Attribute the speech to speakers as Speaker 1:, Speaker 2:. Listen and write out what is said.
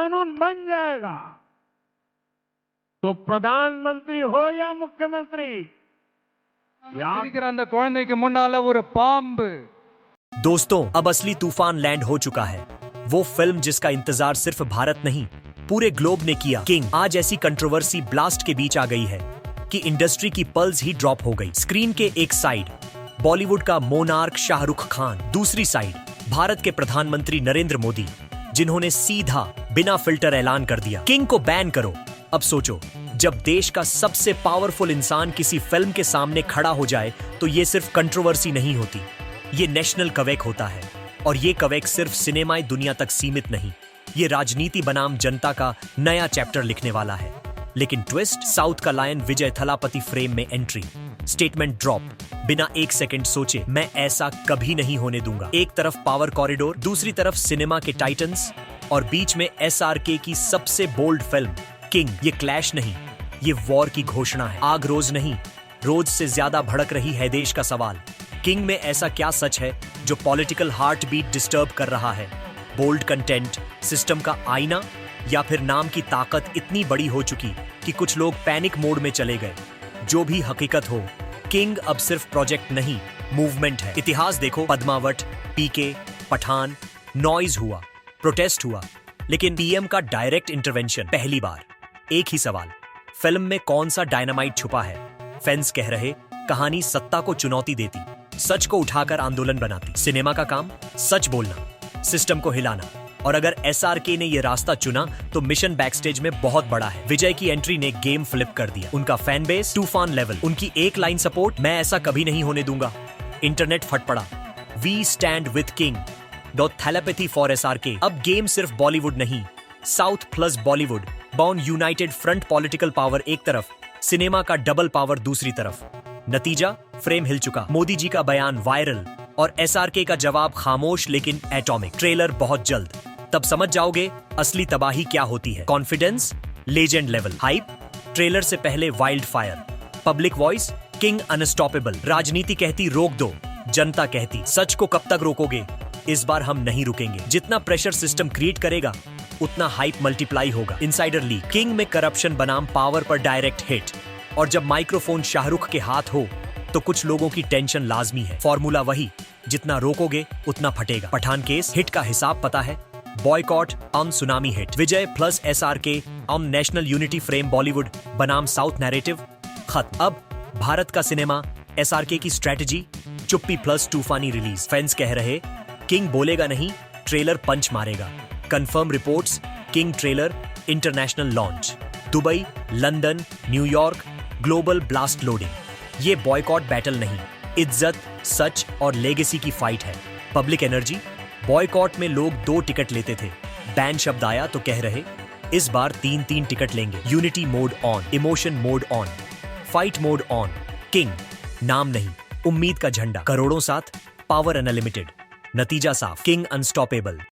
Speaker 1: कानून बन जाएगा तो प्रधानमंत्री हो या मुख्यमंत्री
Speaker 2: இருக்கிற அந்த குழந்தைக்கு முன்னால ஒரு பாம்பு.
Speaker 3: दोस्तों, अब असली तूफान लैंड हो चुका है। वो फिल्म जिसका इंतजार सिर्फ भारत नहीं पूरे ग्लोब ने किया, किंग, आज ऐसी कंट्रोवर्सी ब्लास्ट के बीच आ गई है कि इंडस्ट्री की पल्स ही ड्रॉप हो गई। स्क्रीन के एक साइड बॉलीवुड का मोनार्क शाहरुख खान, दूसरी साइड भारत के प्रधानमंत्री नरेंद्र मोदी, जिन्होंने सीधा बिना फिल्टर ऐलान कर दिया, किंग को बैन करो। अब सोचो, जब देश का सबसे पावरफुल इंसान किसी फिल्म के सामने खड़ा हो जाए तो ये सिर्फ कंट्रोवर्सी नहीं होती, ये नेशनल कवेक होता है। और ये कवेक सिर्फ सिनेमाई दुनिया तक सीमित नहीं, ये राजनीति बनाम जनता का नया चैप्टर लिखने वाला है। लेकिन ट्विस्ट, साउथ का लायन विजय थलापति फ्रेम में एंट्री, स्टेटमेंट ड्रॉप, बिना एक सेकंड सोचे, मैं ऐसा कभी नहीं होने दूंगा। एक तरफ पावर कॉरिडोर, दूसरी तरफ सिनेमा के टाइटन्स और बीच में SRK की सबसे बोल्ड फिल्म किंग। ये क्लैश नहीं, ये वॉर की घोषणा है। आग रोज नहीं, रोज से ज्यादा भड़क रही है देश का सवाल। किंग में ऐसा क्या सच है जो पॉलिटिकल हार्ट बीट डिस्टर्ब कर रहा है? बोल्ड कंटेंट, सिस्टम का आईना, या फिर नाम की ताकत इतनी बड़ी हो चुकी कि कुछ लोग पैनिक मोड में चले गए? जो भी हकीकत हो, किंग अब सिर्फ प्रोजेक्ट नहीं, मूवमेंट है। इतिहास देखो, पद्मावत, PK, पठान, नॉइज हुआ, प्रोटेस्ट हुआ, लेकिन PM का डायरेक्ट इंटरवेंशन पहली बार। एक ही सवाल, फिल्म में कौन सा डायनामाइट छुपा है? फैंस कह रहे कहानी सत्ता को चुनौती देती, सच को उठाकर आंदोलन बनाती। सिनेमा का काम सच बोलना, सिस्टम को हिलाना। और अगर SRK ने ये रास्ता चुना तो मिशन बैकस्टेज में बहुत बड़ा है। विजय की एंट्री ने गेम फ्लिप कर दिया। उनका फैन बेस तूफान लेवल, उनकी एक लाइन सपोर्ट, मैं ऐसा कभी नहीं होने दूंगा। इंटरनेट फट पड़ा, we stand with king, Thalapathy for SRK। अब गेम सिर्फ बॉलीवुड नहीं, south plus Bollywood, born united front. Political power एक तरफ, सिनेमा का डबल पावर दूसरी तरफ। नतीजा, फ्रेम हिल चुका, मोदी जी का बयान वायरल और SRK का जवाब खामोश लेकिन एटॉमिक। ट्रेलर बहुत जल्द, तब समझ जाओगे असली तबाही क्या होती है। Confidence legend level, hype trailer से पहले wild fire, public voice king unstoppable. राजनीति कहती रोक दो, जनता कहती सच को कब तक रोकोगे? इस बार हम नहीं रुकेंगे। जितना प्रेशर सिस्टम क्रिएट करेगा उतना हाइप मल्टीप्लाई होगा। इनसाइडर लीक, किंग में करप्शन बनाम पावर पर डायरेक्ट हिट। और जब माइक्रोफोन शाहरुख के हाथ हो तो कुछ लोगों की टेंशन लाजमी है। फॉर्मूला वही, जितना रोकोगे उतना फटेगा। पठान केस हिट का हिसाब पता है, boycott on tsunami hit. Vijay plus SRK on national unity frame, Bollywood बनाम साउथ नैरेटिव खत्म। अब भारत का सिनेमा, SRK की स्ट्रेटजी, चुप्पी प्लस तूफानी रिलीज। फैंस कह रहे किंग बोलेगा नहीं, ट्रेलर पंच मारेगा। Confirm reports, king trailer international launch, Dubai, London, New York, global blast loading. ये बॉयकॉट बैटल नहीं, इज्जत, सच और लेगेसी की फाइट है। पब्लिक एनर्जी, बॉयकॉट में लोग 2 टिकट लेते थे, बैन शब्द आया तो कह रहे इस बार 3-3 टिकट लेंगे। Unity mode on, emotion mode on, fight mode on. King नाम नहीं, उम्मीद का झंडा, करोड़ों साथ, पावर अनलिमिटेड। नतीजा साफ, किंग अनस्टॉपेबल।